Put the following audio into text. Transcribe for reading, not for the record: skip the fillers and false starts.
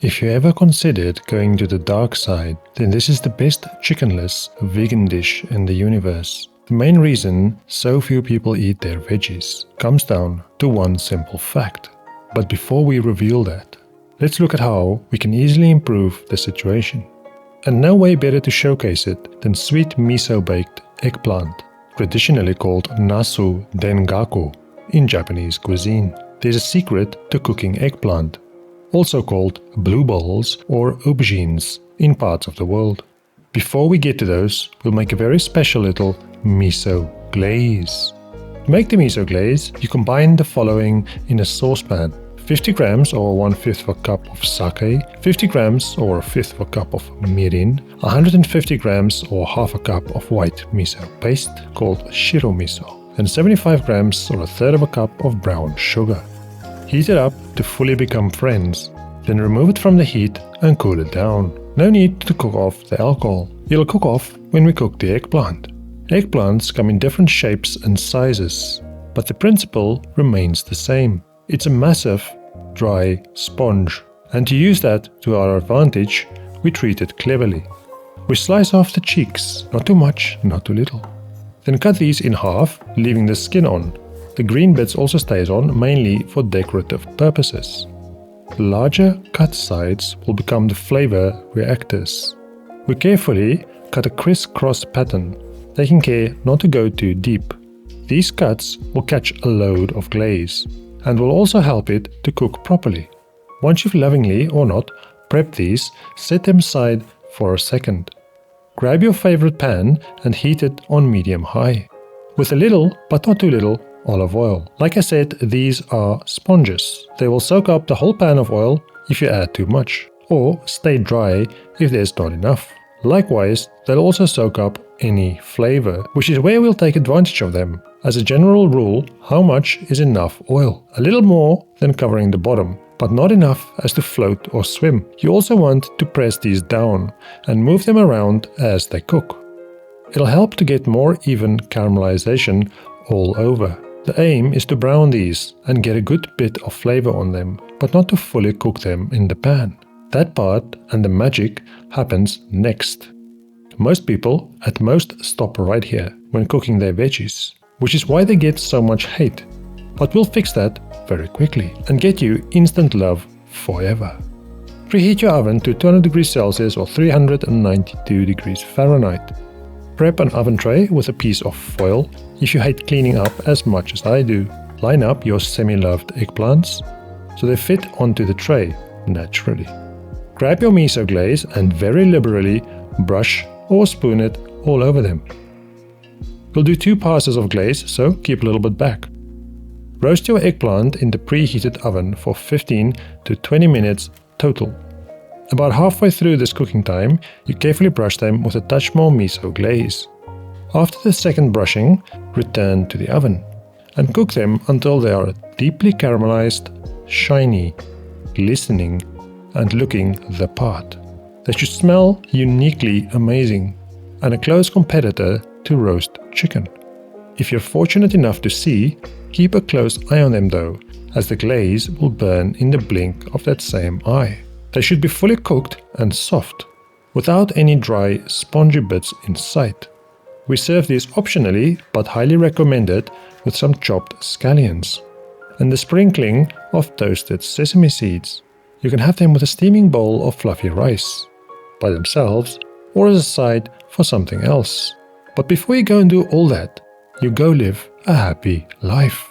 If you ever considered going to the dark side, then this is the best chickenless vegan dish in the universe. The main reason so few people eat their veggies comes down to one simple fact. But before we reveal that, let's look at how we can easily improve the situation. And no way better to showcase it than sweet miso-baked eggplant, traditionally called Nasu Dengaku in Japanese cuisine. There's a secret to cooking eggplant, also called blue balls or aubergines in parts of the world. Before we get to those, we'll make a very special little miso glaze. To make the miso glaze, you combine the following in a saucepan: 50 grams or 1/5 of a cup of sake, 50 grams or 1/5 of a cup of mirin, 150 grams or half a cup of white miso paste called shiro miso, and 75 grams or 1/3 of a cup of brown sugar. Heat it up to fully become friends, then remove it from the heat and cool it down. No need to cook off the alcohol. It'll cook off when we cook the eggplant. Eggplants come in different shapes and sizes, but the principle remains the same. It's a massive, dry sponge, and to use that to our advantage, we treat it cleverly. We slice off the cheeks, not too much, not too little. Then cut these in half, leaving the skin on. The green bits also stays on, mainly for decorative purposes. The larger cut sides will become the flavor reactors. We carefully cut a crisscross pattern, taking care not to go too deep. These cuts will catch a load of glaze and will also help it to cook properly. Once you've lovingly or not prepped these, set them aside for a second. Grab your favorite pan and heat it on medium-high, with a little, but not too little, olive oil. Like I said, these are sponges. They will soak up the whole pan of oil if you add too much, or stay dry if there's not enough. Likewise, they'll also soak up any flavor, which is where we'll take advantage of them. As a general rule, how much is enough oil? A little more than covering the bottom, but not enough as to float or swim. You also want to press these down and move them around as they cook. It'll help to get more even caramelization all over. The aim is to brown these and get a good bit of flavor on them, but not to fully cook them in the pan. That part and the magic happens next. Most people at most stop right here when cooking their veggies, which is why they get so much hate. But we'll fix that very quickly and get you instant love forever. Preheat your oven to 200 degrees Celsius or 392 degrees Fahrenheit. Prep an oven tray with a piece of foil if you hate cleaning up as much as I do. Line up your semi-loved eggplants so they fit onto the tray naturally. Grab your miso glaze and very liberally brush or spoon it all over them. We'll do 2 passes of glaze, so keep a little bit back. Roast your eggplant in the preheated oven for 15 to 20 minutes total. About halfway through this cooking time, you carefully brush them with a touch more miso glaze. After the second brushing, return to the oven and cook them until they are deeply caramelized, shiny, glistening, and looking the part. They should smell uniquely amazing and a close competitor to roast chicken. If you're fortunate enough to see, keep a close eye on them though, as the glaze will burn in the blink of that same eye. They should be fully cooked and soft, without any dry, spongy bits in sight. We serve these optionally, but highly recommended with some chopped scallions and the sprinkling of toasted sesame seeds. You can have them with a steaming bowl of fluffy rice, by themselves, or as a side for something else. But before you go and do all that, you go live a happy life.